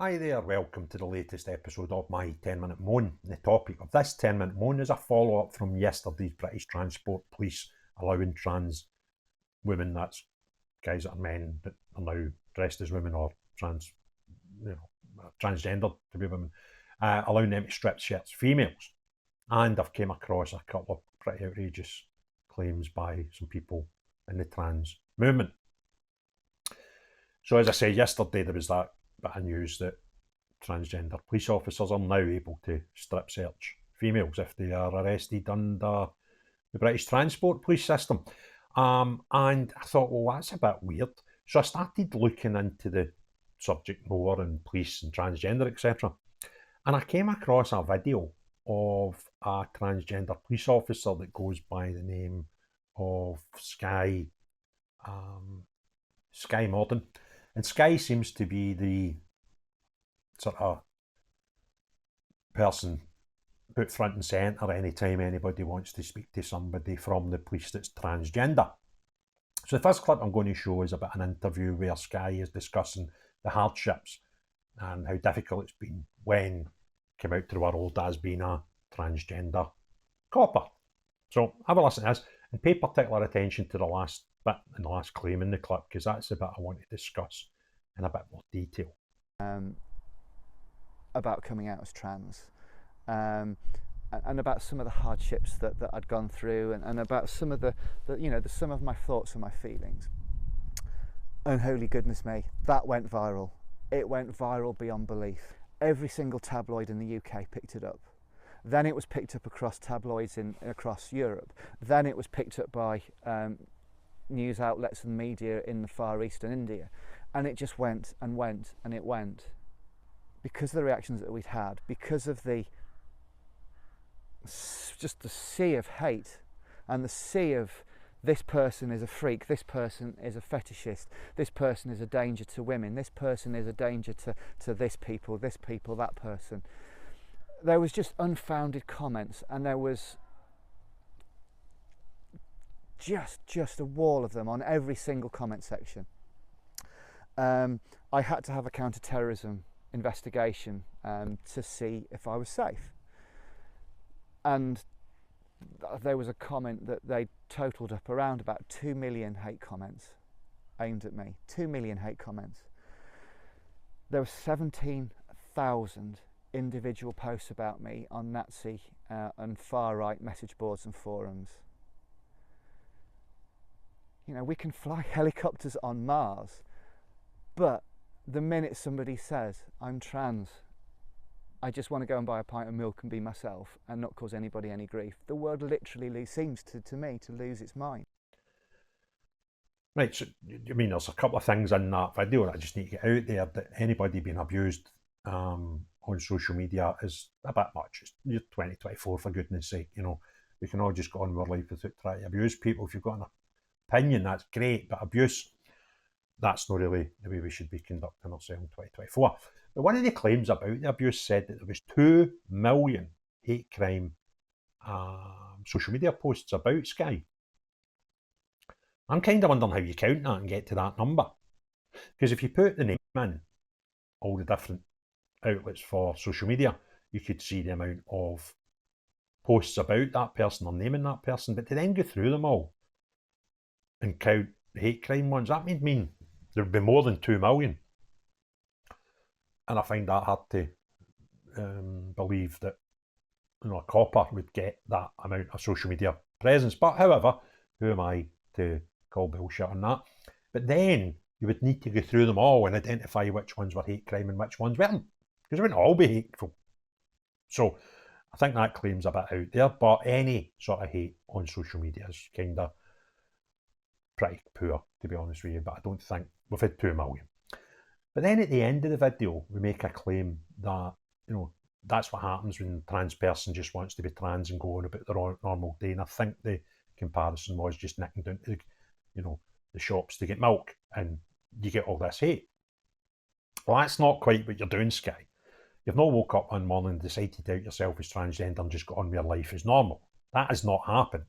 Hi there, welcome to the latest episode of my 10-minute moan. The topic of this 10-minute moan is a follow-up from yesterday's British Transport Police allowing trans women, that's guys that are men that are now dressed as women or transgendered to be women, allowing them to strip search females. And I've came across a couple of pretty outrageous claims by some people in the trans movement. So as I said yesterday, there was that bit of news that transgender police officers are now able to strip search females if they are arrested under the British Transport Police system. And I thought, well, that's a bit weird. So I started looking into the subject more and police and transgender, etc. And I came across a video of a transgender police officer that goes by the name of Skye Morden. And Skye seems to be the sort of person put front and centre anytime anybody wants to speak to somebody from the police that's transgender. So the first clip I'm going to show is about an interview where Skye is discussing the hardships and how difficult it's been when came out to the world as being a transgender copper. So have a listen to this and pay particular attention to the last bit and the last claim in the clip, because that's the bit I want to discuss in a bit more detail. About coming out as trans, and about some of the hardships that I'd gone through, and about some of the some of my thoughts and my feelings. And holy goodness me, that went viral. It went viral beyond belief. Every single tabloid in the UK picked it up. Then it was picked up across tabloids across Europe. Then it was picked up by news outlets and media in the Far East and India. And it just went and went and it went. Because of the reactions that we'd had, because of just the sea of hate and the sea of this person is a freak, this person is a fetishist, this person is a danger to women, this person is a danger to this people, that person. There was just unfounded comments, and there was just a wall of them on every single comment section. I had to have a counter-terrorism investigation to see if I was safe, and there was a comment that they totaled up around about 2 million hate comments aimed at me. 2 million hate comments. There were 17,000 individual posts about me on Nazi and far right message boards and forums. You know, we can fly helicopters on Mars, but the minute somebody says, I'm trans, I just want to go and buy a pint of milk and be myself and not cause anybody any grief, the world literally seems to me to lose its mind. Right, so I mean, there's a couple of things in that video that I just need to get out there, that anybody being abused on social media is a bit much. It's year 2024, for goodness sake. You know, we can all just go on with our life without trying to abuse people. If you've got an opinion, that's great, but abuse, that's not really the way we should be conducting ourselves in 2024. But one of the claims about the abuse said that there was 2 million hate crime social media posts about Skye. I'm kind of wondering how you count that and get to that number. Because if you put the name in, all the different outlets for social media, you could see the amount of posts about that person or naming that person. But to then go through them all and count the hate crime ones, that would mean there would be more than 2 million. And I find that hard to believe that, you know, a copper would get that amount of social media presence. But however, who am I to call bullshit on that? But then you would need to go through them all and identify which ones were hate crime and which ones weren't, because they wouldn't all be hateful. So I think that claim's a bit out there, but any sort of hate on social media is kind of pretty poor, to be honest with you. But I don't think we've had 2 million. But then at the end of the video, we make a claim that, you know, that's what happens when a trans person just wants to be trans and go on about their normal day. And I think the comparison was just nicking down to, you know, the shops to get milk and you get all this hate. Well, that's not quite what you're doing, Skye. You've not woke up one morning and decided to doubt yourself as transgender and just got on with your life as normal. That has not happened.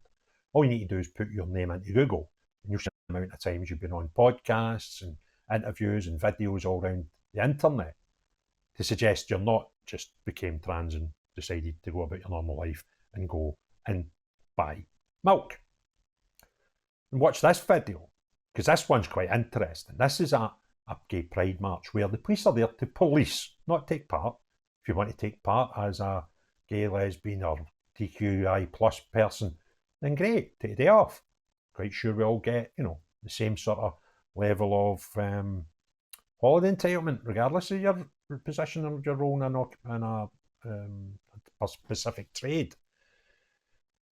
All you need to do is put your name into Google and you'll see the amount of times you've been on podcasts and interviews and videos all around the internet. to suggest you're not just became trans and decided to go about your normal life and go and buy milk. And watch this video, because this one's quite interesting. This is a gay pride march where the police are there to police, not take part. If you want to take part as a gay, lesbian or TQI plus person, then great, take a day off. Quite sure we all get, the same sort of level of holiday entitlement, regardless of your position or your role in a specific trade.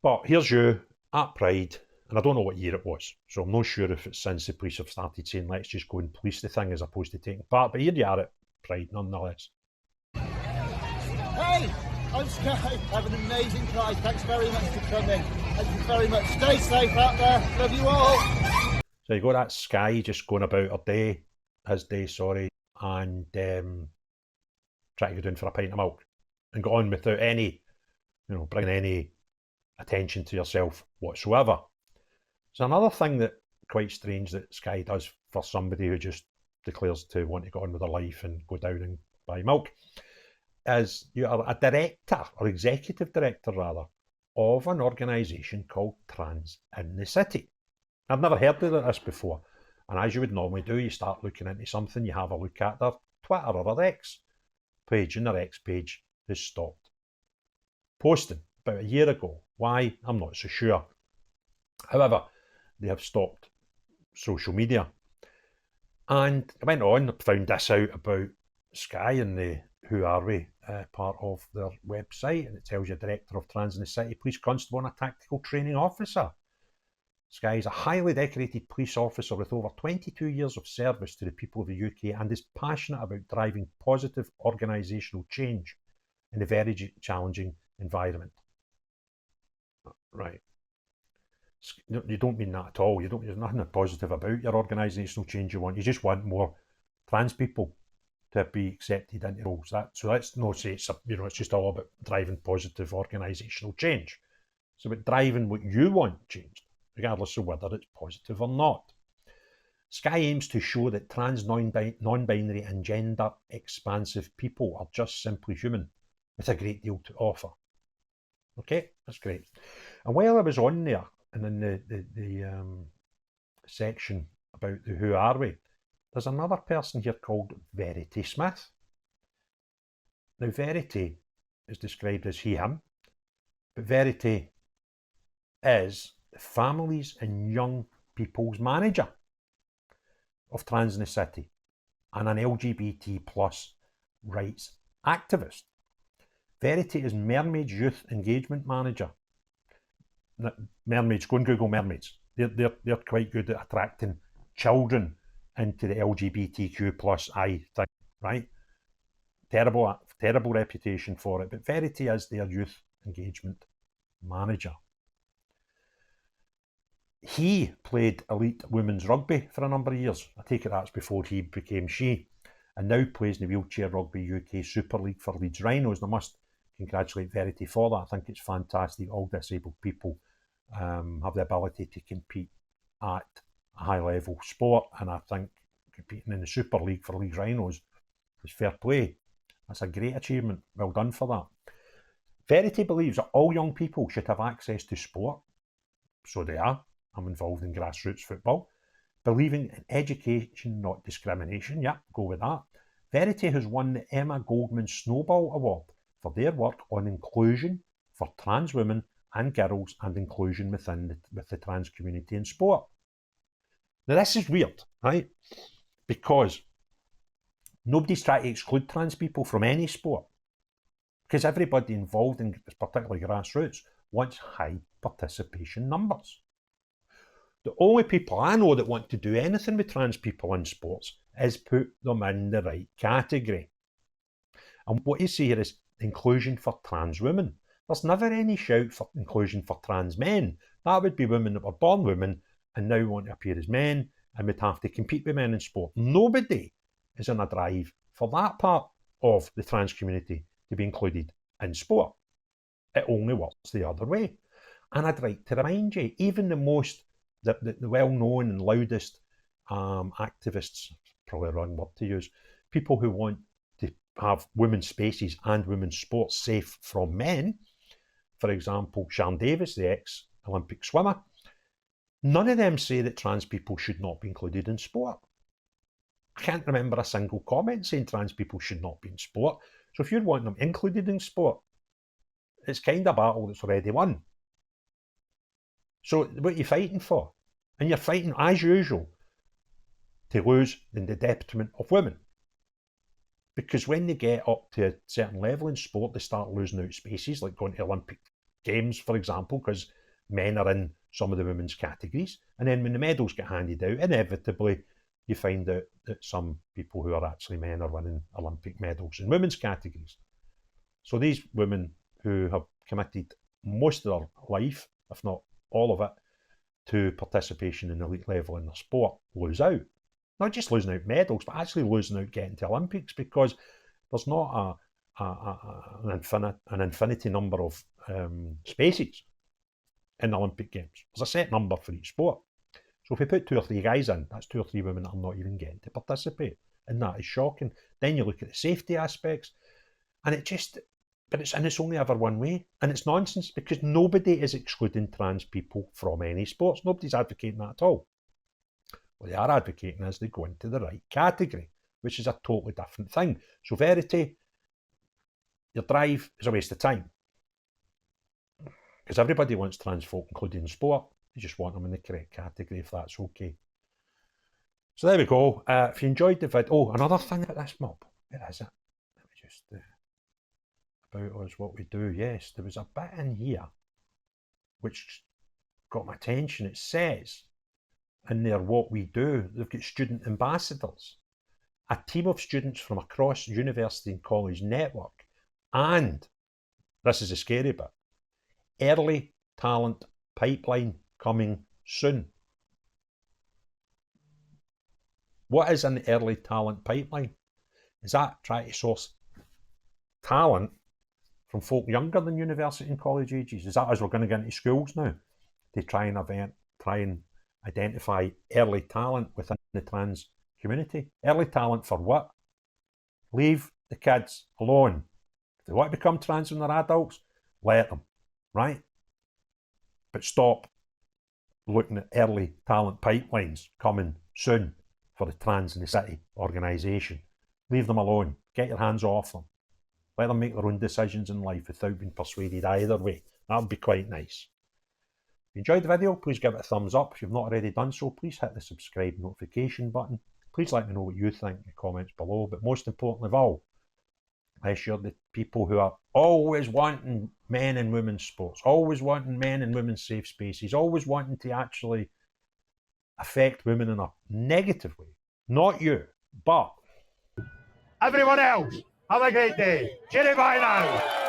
But here's you at Pride, and I don't know what year it was, so I'm not sure if it's since the police have started saying let's just go and police the thing as opposed to taking part, but here you are at Pride nonetheless. Hey, I'm Skye. Have an amazing Pride. Thanks very much for coming. Thank you very much. Stay safe out there. Love you all. So you got that Skye just going about his day, and trying to go down for a pint of milk and go on without any, bringing any attention to yourself whatsoever. So another thing that quite strange that Skye does for somebody who just declares to want to go on with their life and go down and buy milk is you are a director, or executive director rather, of an organisation called Trans in the City. I've never heard of this before, and as you would normally do, you start looking into something, you have a look at their Twitter or their X page, and their X page has stopped posting about a year ago. Why? I'm not so sure. However, they have stopped social media. And I went on, found this out about Skye and the Who Are We part of their website, and it tells you Director of Trans in the City, Police Constable and a Tactical Training Officer. Skye is a highly decorated police officer with over 22 years of service to the people of the UK and is passionate about driving positive organisational change in a very challenging environment. Right. You don't mean that at all. There's nothing positive about your organisational change you want. You just want more trans people to be accepted into roles. So let's not say it's just all about driving positive organisational change. It's about driving what you want changed, regardless of whether it's positive or not. Skye aims to show that trans, non-binary and gender expansive people are just simply human with a great deal to offer. Okay, that's great. And while I was on there, and in the section about the Who Are We, there's another person here called Verity Smith. Now, Verity is described as he, him, but Verity is the families and young people's manager of Trans in the City and an LGBT plus rights activist. Verity is Mermaids Youth Engagement Manager. Mermaids, go and Google mermaids. They're quite good at attracting children into the LGBTQ plus I thing, right? Terrible reputation for it, but Verity is their youth engagement manager. He played elite women's rugby for a number of years. I take it that's before he became she, and now plays in the Wheelchair Rugby UK Super League for Leeds Rhinos. And I must congratulate Verity for that. I think it's fantastic. All disabled people have the ability to compete at a high level sport, and I think competing in the Super League for Leeds Rhinos is fair play. That's a great achievement. Well done for that. Verity believes that all young people should have access to sport. So they are. I'm involved in grassroots football. Believing in education, not discrimination. Yeah, go with that. Verity has won the Emma Goldman Snowball Award for their work on inclusion for trans women and girls and inclusion with the trans community in sport. Now, this is weird, right? Because nobody's trying to exclude trans people from any sport. Because everybody involved in particularly grassroots wants high participation numbers. The only people I know that want to do anything with trans people in sports is put them in the right category. And what you see here is inclusion for trans women. There's never any shout for inclusion for trans men. That would be women that were born women and now want to appear as men and would have to compete with men in sport. Nobody is in a drive for that part of the trans community to be included in sport. It only works the other way. And I'd like to remind you, even the well-known and loudest activists, probably a wrong word to use, people who want to have women's spaces and women's sports safe from men, for example, Sharon Davis, the ex-Olympic swimmer, none of them say that trans people should not be included in sport. I can't remember a single comment saying trans people should not be in sport. So if you're wanting them included in sport, it's kind of a battle that's already won. So what are you fighting for? And you're fighting, as usual, to lose in the detriment of women. Because when they get up to a certain level in sport, they start losing out spaces, like going to Olympic Games, for example, because men are in some of the women's categories. And then when the medals get handed out, inevitably, you find out that some people who are actually men are winning Olympic medals in women's categories. So these women who have committed most of their life, if not all of it, to participation in the elite level in their sport, lose out. Not just losing out medals, but actually losing out getting to Olympics, because there's not an infinity number of spaces in the Olympic Games. There's a set number for each sport. So if we put 2 or 3 guys in, that's 2 or 3 women that are not even getting to participate. And that is shocking. Then you look at the safety aspects, and it's only ever one way. And it's nonsense, because nobody is excluding trans people from any sports. Nobody's advocating that at all. What they are advocating is they go into the right category, which is a totally different thing. So Verity, your drive is a waste of time. Because everybody wants trans folk included in sport. You just want them in the correct category, if that's okay. So there we go. If you enjoyed the video... Oh, another thing about this mob. Where is it? Let me just... about us, what we do. Yes, there was a bit in here which got my attention. It says in there what we do. They've got student ambassadors, a team of students from across university and college network, and this is a scary bit, early talent pipeline coming soon. What is an early talent pipeline? Is that trying to source talent from folk younger than university and college ages? Is that as we're going to get into schools now to try and identify early talent within the trans community? Early talent for what? Leave the kids alone. If they want to become trans when they're adults, let them, right? But stop looking at early talent pipelines coming soon for the Trans in the City organisation. Leave them alone. Get your hands off them. Let them make their own decisions in life without being persuaded either way. That would be quite nice. If you enjoyed the video, please give it a thumbs up. If you've not already done so, please hit the subscribe notification button. Please let me know what you think in the comments below. But most importantly of all, unless you're the people who are always wanting men and women's sports, always wanting men and women's safe spaces, always wanting to actually affect women in a negative way. Not you, but everyone else. Have a great day. Cheerio, bye now.